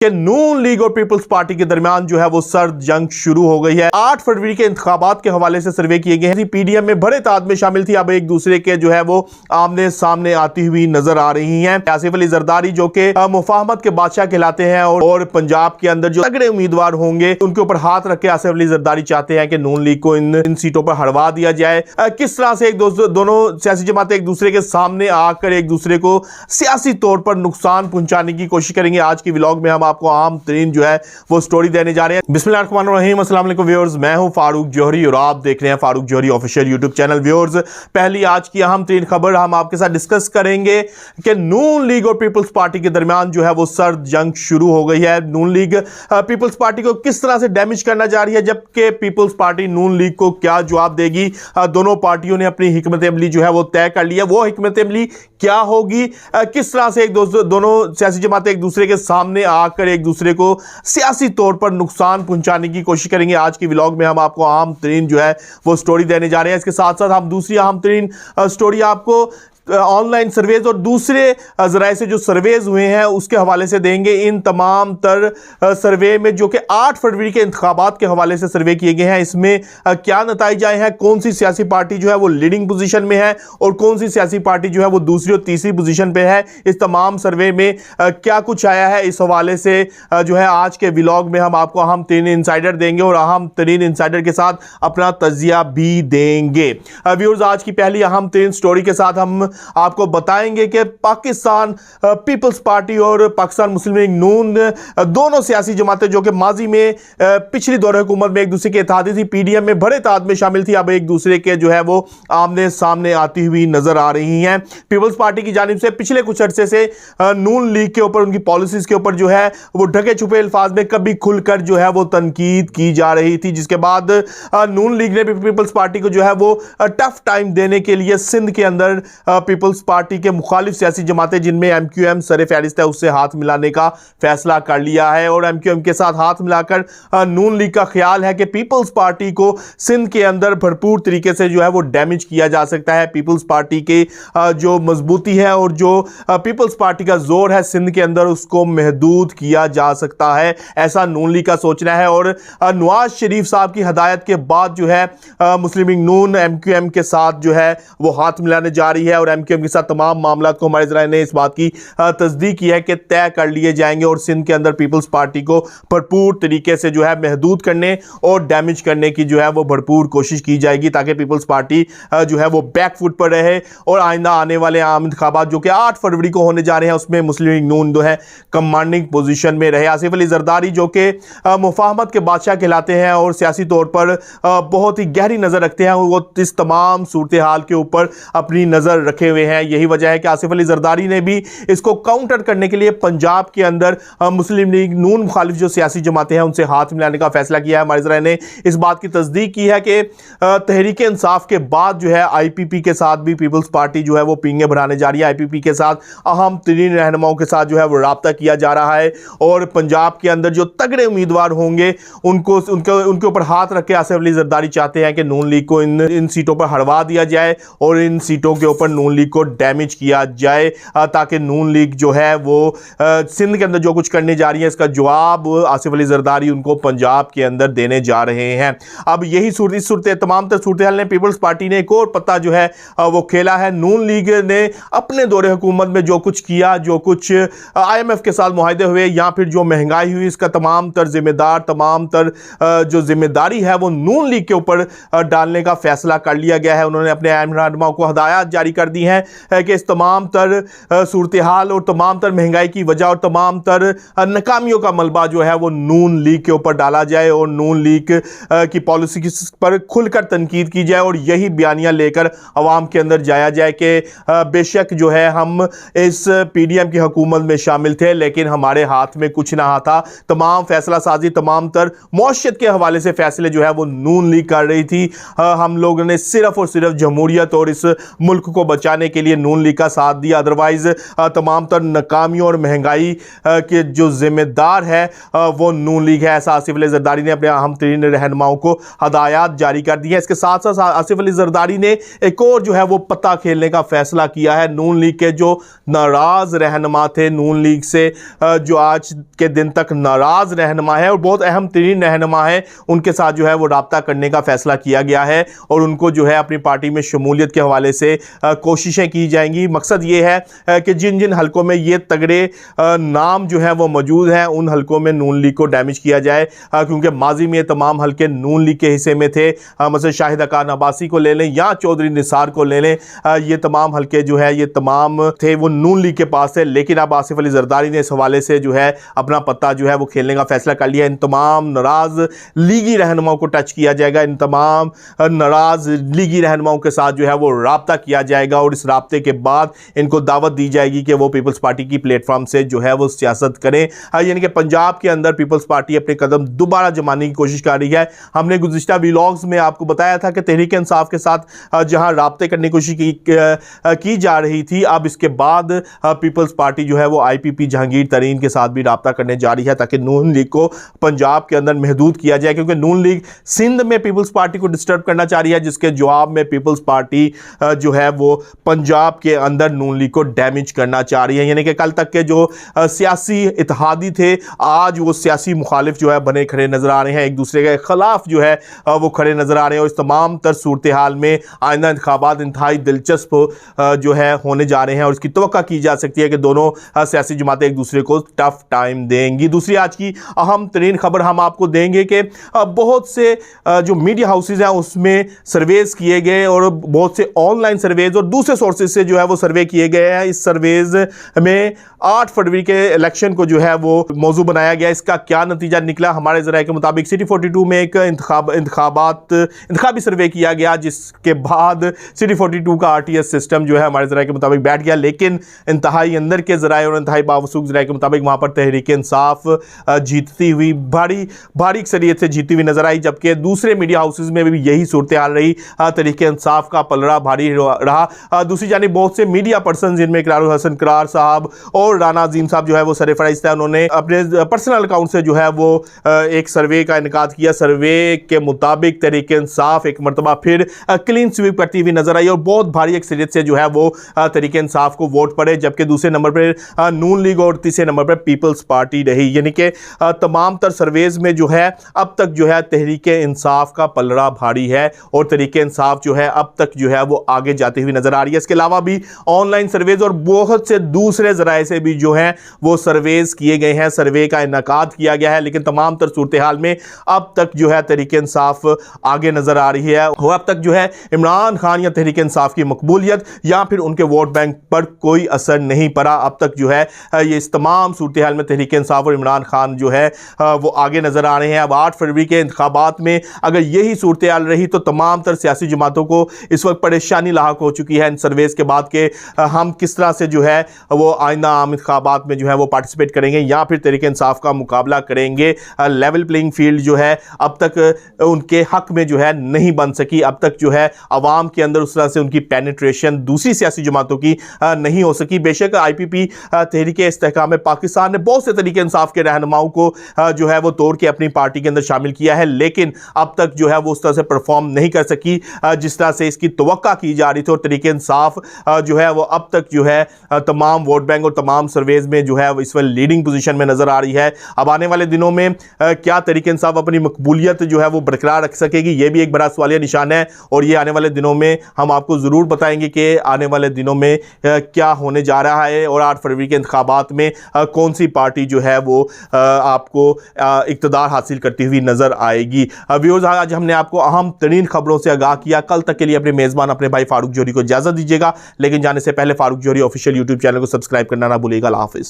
कि नून लीग और peoples party के दरमियान जो है वो सर्द जंग शुरू हो गई है। 8 फरवरी के इंतखाबात के हवाले से सर्वे किए गए हैं। पीडीएम में बड़े तादाद में शामिल थी, अब एक दूसरे के जो है वो आमने सामने आती हुई नजर आ रही हैं। आसिफ अली जरदारी जो कि मुफाहमत के बादशाह कहलाते हैं और पंजाब के अंदर जो तगड़े उम्मीदवार होंगे उनके ऊपर हाथ रख के आसिफ अली जरदारी चाहते हैं कि नून लीग को इन सीटों पर हरवा दिया जाए। किस तरह से दोनों सियासी जमातें एक दूसरे के सामने आकर एक दूसरे को सियासी तौर पर नुकसान पहुंचाने की कोशिश करेंगे, आज की व्लॉग में हम आपको आम तरीन जो है वो स्टोरी देने जा रहे हैं। बिस्मिल्लाहिर्रहमानिर्रहीम, अस्सलाम वालेकुम व्यूअर्स, मैं हूं फारूक जौहरी और आप देख रहे हैं फारूक जौहरी ऑफिशियल यूट्यूब चैनल। व्यूअर्स, पहली आज की अहम तरीन खबर हम आपके साथ डिस्कस करेंगे कि नून लीग और पीपल्स पार्टी के दरमियान जो है वो सर्द जंग शुरू हो गई है। नून लीग पीपल्स पार्टी को किस तरह से डैमेज करना जा रही है, जबकि पीपल्स पार्टी नून लीग को क्या जवाब देगी। दोनों पार्टियों ने अपनी हिकमत अमली जो है वो तय कर लिया। वो हिकमत अमली क्या होगी, किस तरह से दोनों सियासी जमातें एक दूसरे के सामने आकर एक दूसरे को सियासी तौर पर नुकसान पहुंचाने की कोशिश करेंगे, आज की व्लॉग में हम आपको अहम तरीन जो है वो स्टोरी देने जा रहे हैं। इसके साथ साथ हम दूसरी अहम तरीन स्टोरी आपको ऑनलाइन सर्वेज और दूसरे जराए से जो सर्वेज हुए हैं उसके हवाले से देंगे। इन तमाम तर सर्वे में जो कि 8 फरवरी के इंतखाबात के हवाले से सर्वे किए गए हैं, इसमें क्या नतीजे आए हैं, कौन सी सियासी पार्टी जो है वो लीडिंग पोजीशन में है और कौन सी सियासी पार्टी जो है वो दूसरी और तीसरी पोजीशन पे है। इस तमाम सर्वे में क्या कुछ आया है, इस हवाले से जो है आज के व्लॉग में हम आपको अहम तरीन इंसाइडर देंगे और अहम तरीन इंसाइडर के साथ अपना तजिया भी देंगे। व्यूअर्स, आज की पहली अहम तरीन स्टोरी के साथ हम आपको बताएंगे कि पाकिस्तान पीपल्स पार्टी और पाकिस्तान मुस्लिम लीग नून दोनों सियासी जमातें जो कि माजी में पिछली दौर हुकूमत में एक दूसरे के इत्तेहादी थी, पीडीएम में बड़े तादाद में शामिल थी, अब एक दूसरे के जो है वो आमने सामने आती हुई नजर आ रही हैं। पीपल्स पार्टी की जानिब से पिछले कुछ अरसे से नून लीग के ऊपर, उनकी पॉलिसीज के ऊपर जो है वो ढके छुपे अल्फाज में कभी खुलकर जो है वो तनकीद की जा रही थी, जिसके बाद नून लीग ने पीपल्स पार्टी को जो है वो टफ टाइम देने के लिए सिंध के अंदर पीपल्स पार्टी के मुखालिफ सियासी जमातें जिनमें एमक्यूएम सर फहरिस्त है उससे हाथ मिलाने का फैसला कर लिया है और एमक्यूएम के साथ हाथ मिलाकर नून लीग का ख्याल है कि पीपल्स पार्टी को सिंध के अंदर भरपूर तरीके से जो है वो डैमेज किया जा सकता है। पीपल्स पार्टी के जो मजबूती है और जो पीपल्स पार्टी का जोर है सिंध के अंदर उसको महदूद किया जा सकता है, ऐसा नून लीग का सोचना है। और नवाज शरीफ साहब की हदायत के बाद जो है मुस्लिम लीग नून एमक्यूएम के साथ जो है वो हाथ मिलाने जा रही है और एमक्यूएम के साथ तमाम मामला को हमारे जराए ने इस बात की तस्दीक की है कि तय कर लिए जाएंगे और सिंध के अंदर पीपल्स पार्टी को भरपूर तरीके से जो है महदूद करने और डैमेज करने की जो है वो भरपूर कोशिश की जाएगी, ताकि पीपल्स पार्टी जो है वो बैकफुट पर रहे और आइंदा आने वाले आम इंतखाबात जो कि 8 फरवरी को होने जा रहे हैं उसमें मुस्लिम लीग नून जो है कमांडिंग पोजीशन में रहे। आसिफ अली जरदारी जो कि मुफाहमत के बादशाह कहलाते हैं और सियासी तौर पर बहुत ही गहरी नजर रखते हैं, वो इस तमाम सूरत हाल के ऊपर अपनी नजर रखे हुए हैं। यही वजह है कि आसिफ अली जरदारी ने भी इसको काउंटर करने के लिए पंजाब के अंदर मुस्लिम लीग नून मुखालिफ जो सियासी जमातें हैं उनसे हाथ मिलाने का फैसला किया है। हमारे जराए ने इस बात की तस्दीक की है कि तहरीक इंसाफ के बाद जो है आईपीपी के साथ भी पीपल्स पार्टी जो है वो पींगे भराने जा रही है। आईपीपी के साथ अहम तरीन रहनुमाओं के साथ जो है वो राब्ता किया जा रहा है और पंजाब के अंदर जो तगड़े उम्मीदवार होंगे उनके ऊपर हाथ रख के आसिफ अली जरदारी चाहते हैं कि नून लीग को इन सीटों पर हरवा दिया जाए और इन सीटों के ऊपर नून लीग को डैमेज किया जाए, ताकि नून लीग जो है वो सिंध के अंदर जो कुछ करने जा रही है इसका जवाब आसिफ अली जरदारी उनको पंजाब के अंदर देने जा रहे हैं। अब यही तमाम सूरत हाल ने पीपल्स पार्टी ने एक और पत्ता जो है वो खेला है। नून लीग ने अपने दौरे हुकूमत में जो कुछ किया, जो कुछ IMF के साथ मुआहदे हुए या फिर जो महंगाई हुई, इसका तमाम तर जो जिम्मेदारी है वो नून लीग के ऊपर डालने का फैसला कर लिया गया है। उन्होंने अपने अहम रहनुमाओं को हदायत जारी कर दी है कि इस तमाम तर सूरत हाल और तमाम तर महंगाई की वजह और तमाम तर नाकामियों का मलबा जो है वो नून लीग के ऊपर डाला जाए और नून लीग की पॉलिसी पर खुलकर तनकीद की जाए और यही बयानियां लेकर अवाम के अंदर जाया जाए कि बेशक जो है हम इस पीडीएम की हुकूमत में शामिल थे लेकिन हमारे हाथ में कुछ ना था। तमाम फैसला साजी, तमाम तर मौशियत के हवाले से फैसले जो है वो नून लीग कर रही थी। हम लोगों ने सिर्फ और सिर्फ जमहूरियत और इस मुल्क को बचा बचाने के लिए नून लीग का साथ दिया, अदरवाइज तमाम तर नाकामियों और महंगाई के जो जिम्मेदार है वो नून लीग है। ऐसा आसिफ अली जरदारी ने अपने अहम तरीन रहनुमाओं को हदायत जारी कर दी है। इसके साथ साथ आसिफ अली जरदारी ने एक और जो है वो पत्ता खेलने का फैसला किया है। नून लीग के जो नाराज रहनुमा थे, नून लीग से जो आज के दिन तक नाराज रहनुमा है और बहुत अहम तरीन रहनुमा है, उनके साथ जो है वो राब्ता करने का फैसला किया गया है और उनको जो है अपनी पार्टी में शमूलियत के हवाले से कोशिशें की जाएंगी। मकसद ये है कि जिन जिन हलकों में ये तगड़े नाम जो है वो मौजूद हैं, उन हलकों में नून लीग को डैमेज किया जाए, क्योंकि माजी में तमाम हलके नून लीग के हिस्से में थे। मतलब शाहिद अकान अब्बासी को ले लें या चौधरी निसार को ले लें, ये तमाम हलके जो है ये तमाम थे वो नून लीग के पास थे। लेकिन अब आसिफ अली जरदारी ने इस हवाले से जो है अपना पत्ता जो है वो खेलने का फैसला कर लिया। इन तमाम नाराज लीगी रहनुमाओं को टच किया जाएगा, इन तमाम नाराज लीगी रहनुमाओं के साथ जो है वो राब्ता किया जाएगा और इस राब्ते के बाद इनको दावत दी जाएगी कि वो पीपल्स पार्टी की प्लेटफॉर्म से जो है वो सियासत करें। यानी कि पंजाब के अंदर पीपल्स पार्टी अपने कदम दोबारा जमाने की कोशिश कर रही है। हमने गुज़िश्ता व्लॉग्स में आपको बताया था कि तहरीक इंसाफ के साथ जहां राब्ते करने की कोशिश की जा रही थी, अब इसके बाद पीपल्स पार्टी जो है वो IPP जहांगीर तरीन के साथ भी राब्ता करने जा रही है ताकि नून लीग को पंजाब के अंदर महदूद किया जाए, क्योंकि नून लीग सिंध में पीपल्स पार्टी को डिस्टर्ब करना चाह रही है, जिसके जवाब में पीपल्स पार्टी जो है वो पंजाब के अंदर नून लीग को डैमेज करना चाह रही है। यानी कि कल तक के जो सियासी इत्तेहादी थे, आज वो सियासी मुखालिफ जो है बने खड़े नजर आ रहे हैं, एक दूसरे के खिलाफ जो है वो खड़े नजर आ रहे हैं। और इस तमाम तर सूरत हाल में आइंदा इंतखाबात इंतहाई दिलचस्प जो है होने जा रहे हैं और इसकी तवक्का की जा सकती है कि दोनों सियासी जमातें एक दूसरे को टफ टाइम देंगी। दूसरी आज की अहम तरीन खबर हम आपको देंगे कि बहुत से जो मीडिया हाउसेज हैं उसमें सर्वेज किए गए और बहुत से ऑनलाइन सर्वेज और दूसरे सोर्सेज से जो है वो सर्वे किए गए हैं। इस सर्वेज में 8 फरवरी के इलेक्शन को जो है वो मौजू बनाया गया। इसका क्या नतीजा निकला? हमारे ज़राए के मुताबिक सिटी 42 में एक इंतखाबी सर्वे किया गया, जिसके बाद सिटी 42 का RTS सिस्टम जो है हमारे ज़राए के मुताबिक बैठ गया। लेकिन इंतहाई अंदर के ज़राए और इंतहाई बावसूख ज़राए के मुताबिक वहाँ पर तहरीक इंसाफ जीतती हुई भारी अक्सरियत से जीती हुई नजर आई, जबकि दूसरे मीडिया हाउसेज में भी यही सूरत हाल रही। तहरीक इंसाफ का पलड़ा भारी रहा। दूसरी जानिब बहुत से मीडिया पर्सन जिनमें इकरारुल हसन करार साहब और राना अजीम साहब जो है वो सरफराइज थे, उन्होंने अपने पर्सनल अकाउंट से जो है वो एक सर्वे का इनकाद किया। सर्वे के मुताबिक तहरीक इंसाफ एक मरतबा फिर क्लीन स्वीप करती हुई नजर आई और बहुत भारी अक्सरियत से जो है वो तहरीक इंसाफ को वोट पड़े, जबकि दूसरे नंबर पर नून लीग और तीसरे नंबर पर पीपल्स पार्टी रही। यानी कि तमाम तर सर्वेज में जो है अब तक जो है तहरीक इंसाफ का पलड़ा भारी है और तहरीक इंसाफ जो है अब तक जो है वो आगे जाती हुई नजर आ रही है। इसके अलावा भी ऑनलाइन सर्वेज और बहुत से दूसरे जराए से भी जो है वो सर्वेज किए गए हैं, सर्वे का इनकाद किया गया है, लेकिन तमाम तर सूरत हाल में अब तक जो है तहरीक इंसाफ आगे नजर आ रही है। वो अब तक जो है इमरान खान या तहरीक इंसाफ की मकबूलियत या फिर उनके वोट बैंक पर कोई असर नहीं पड़ा। अब तक जो है ये इस तमाम सूरत हाल में तहरीक इंसाफ और इमरान खान जो है वो आगे नजर आ रहे हैं। अब 8 फरवरी के इंतखाबात में अगर यही सूरत हाल रही तो तमाम तर सियासी जमातों को इस वक्त परेशानी लाहक हो चुकी है इन सर्वेज के बाद के हम किस तरह से जो है वो आइंदा आम इंतखाबात में जो है वो पार्टिसिपेट करेंगे या फिर तहरीक इंसाफ का मुकाबला करेंगे। लेवल प्लेइंग फील्ड जो है अब तक उनके हक में जो है नहीं बन सकी। अब तक जो है अवाम के अंदर उस तरह से उनकी पेनिट्रेशन दूसरी सियासी जमातों की नहीं हो सकी। बेशक IPP तहरीक इस्तेहकाम पाकिस्तान ने बहुत से तहरीक इंसाफ के रहनुमाओं को जो है वो तोड़ के अपनी पार्टी के अंदर शामिल किया है, लेकिन अब तक जो है वो उस तरह से परफॉर्म नहीं कर सकी जिस तरह से इसकी तवक्का की जा रही थी। और तहरीक इंसाफ जो है वो अब तक जो है तमाम वोट बैंक और तमाम सर्वेज में जो है इस वक्त लीडिंग पोजीशन में नजर आ रही है। अब आने वाले दिनों में क्या तहरीक इंसाफ अपनी मकबूलियत जो है वो बरकरार रख सकेगी, ये भी एक बड़ा सवालिया निशान है और ये आने वाले दिनों में हम आपको जरूर बताएंगे कि आने वाले दिनों में क्या होने जा रहा है और 8 फरवरी के इंतखाबात में कौन सी पार्टी जो है वो आपको इक़्तिदार हासिल करती हुई नजर आएगी। व्यूअर्स, आज हमने आपको अहम तरीन खबरों से आगाह किया। कल तक के लिए अपने मेजबान अपने भाई फारूक जोहरी को इजाजत दीजिएगा, लेकिन जाने से पहले फारूक जोहरी ऑफिशियल यूट्यूब चैनल को सब्सक्राइब करना ना भूलिएगा। अल्लाह हाफिज़।